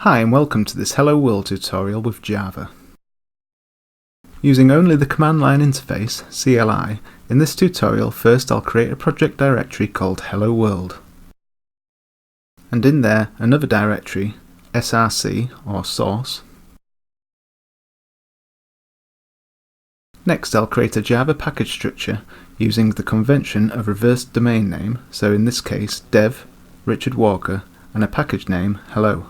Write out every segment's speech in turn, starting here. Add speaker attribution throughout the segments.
Speaker 1: Hi and welcome to this Hello World tutorial with Java. Using only the command line interface, CLI, in this tutorial first I'll create a project directory called Hello World. And in there another directory, src or source. Next I'll create a Java package structure using the convention of reverse domain name, so in this case dev Richard Walker and a package name hello.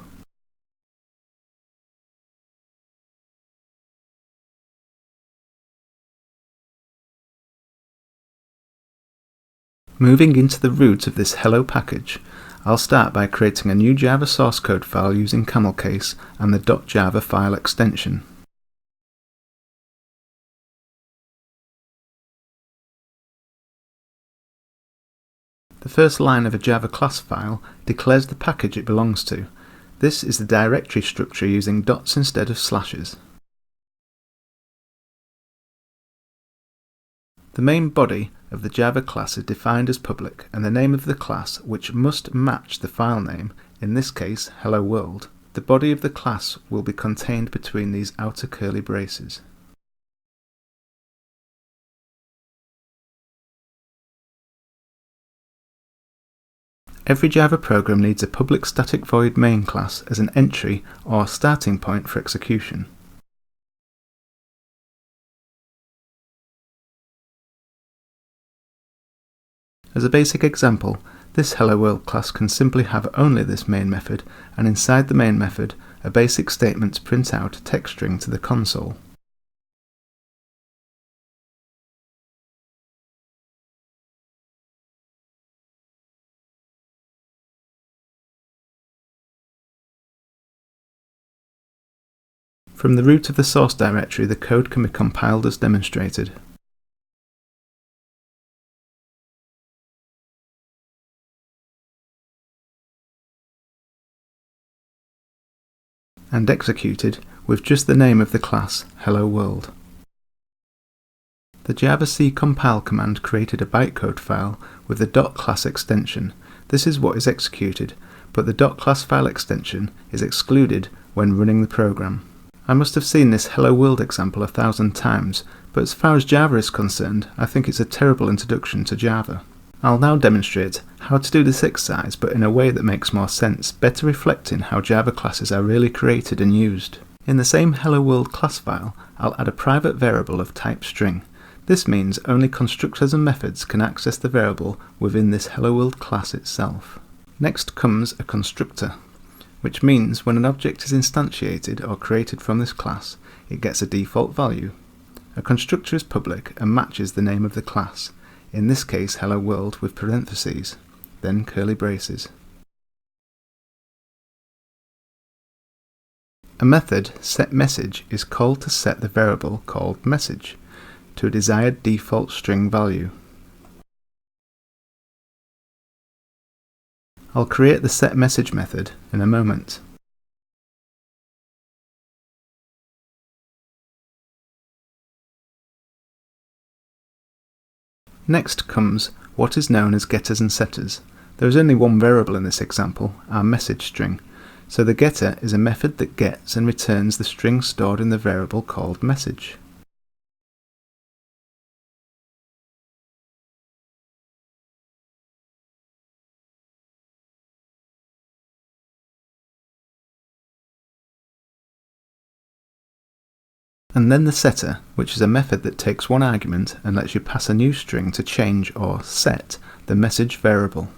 Speaker 1: Moving into the root of this hello package, I'll start by creating a new Java source code file using CamelCase and the .java file extension. The first line of a Java class file declares the package it belongs to. This is the directory structure using dots instead of slashes. The main body of the Java class is defined as public, and the name of the class, which must match the file name, in this case Hello World. The body of the class will be contained between these outer curly braces. Every Java program needs a public static void main class as an entry or starting point for execution. As a basic example, this Hello World class can simply have only this main method, and inside the main method, a basic statement to print out a text string to the console. From the root of the source directory, the code can be compiled as demonstrated. And executed with just the name of the class, Hello World. The javac compile command created a bytecode file with the .class extension. This is what is executed, but the .class file extension is excluded when running the program. I must have seen this Hello World example 1,000 times, but as far as Java is concerned, I think it's a terrible introduction to Java. I'll now demonstrate how to do this exercise, but in a way that makes more sense, better reflecting how Java classes are really created and used. In the same Hello World class file, I'll add a private variable of type string. This means only constructors and methods can access the variable within this Hello World class itself. Next comes a constructor, which means when an object is instantiated or created from this class, it gets a default value. A constructor is public and matches the name of the class. In this case Hello World with parentheses, then curly braces. A method setMessage is called to set the variable called message to a desired default string value. I'll create the setMessage method in a moment. Next comes what is known as getters and setters. There is only one variable in this example, our message string, so the getter is a method that gets and returns the string stored in the variable called message. And then the setter, which is a method that takes one argument and lets you pass a new string to change or set the message variable.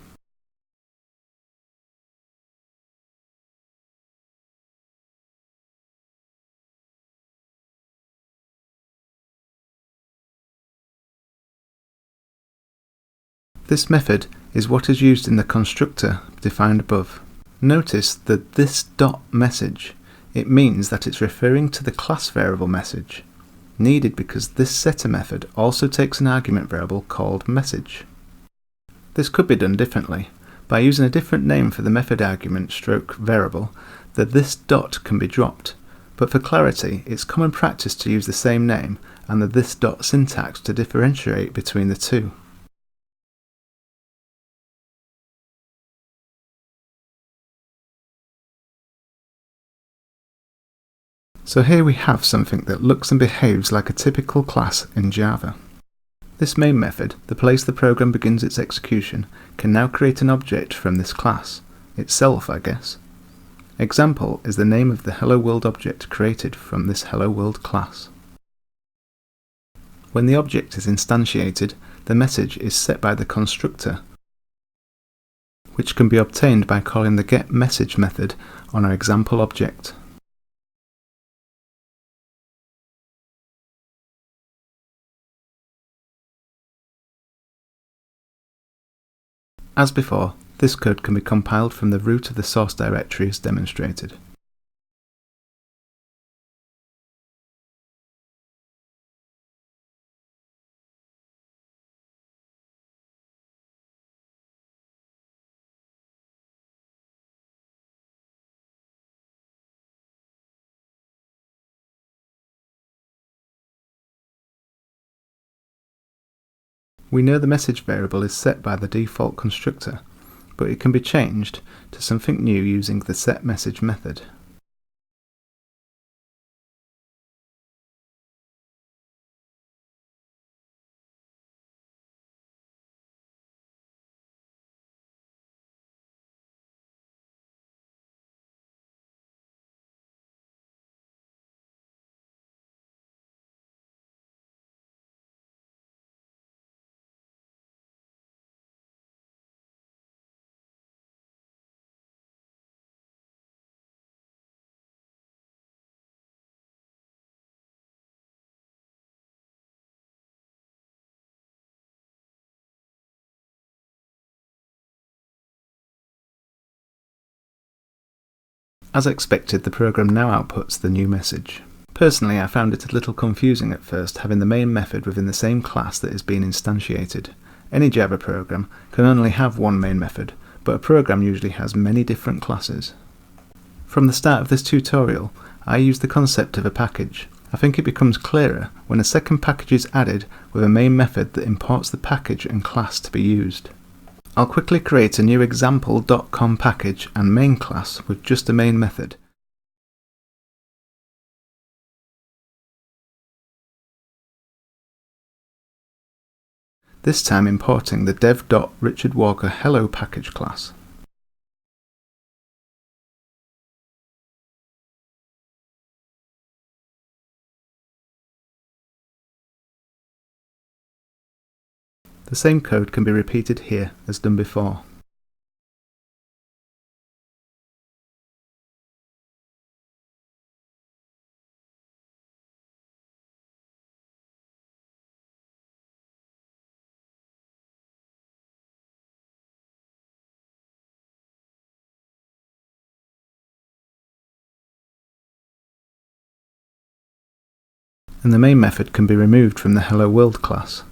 Speaker 1: This method is what is used in the constructor defined above. Notice that this .message, it means that it's referring to the class variable message, needed because this setter method also takes an argument variable called message. This could be done differently. By using a different name for the method argument stroke variable, this dot can be dropped, but for clarity it's common practice to use the same name and the this dot syntax to differentiate between the two. So here we have something that looks and behaves like a typical class in Java. This main method, the place the program begins its execution, can now create an object from this class, itself I guess. Example is the name of the Hello World object created from this Hello World class. When the object is instantiated, the message is set by the constructor, which can be obtained by calling the getMessage method on our example object. As before, this code can be compiled from the root of the source directory as demonstrated. We know the message variable is set by the default constructor, but it can be changed to something new using the setMessage method. As expected, the program now outputs the new message. Personally, I found it a little confusing at first having the main method within the same class that is being instantiated. Any Java program can only have one main method, but a program usually has many different classes. From the start of this tutorial, I used the concept of a package. I think it becomes clearer when a second package is added with a main method that imports the package and class to be used. I'll quickly create a new example.com package and main class with just a main method. This time importing the dev.richardwalkerhello package class. The same code can be repeated here as done before. And the main method can be removed from the Hello World class.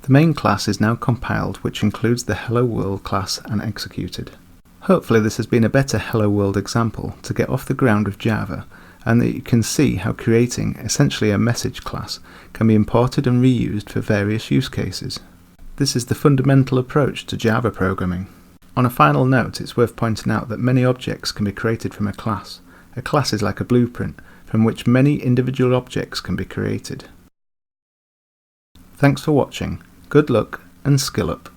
Speaker 1: The main class is now compiled, which includes the Hello World class, and executed. Hopefully this has been a better Hello World example to get off the ground with Java, and that you can see how creating essentially a message class can be imported and reused for various use cases. This is the fundamental approach to Java programming. On a final note, it's worth pointing out that many objects can be created from a class. A class is like a blueprint from which many individual objects can be created. Thanks for watching. Good luck and skill up.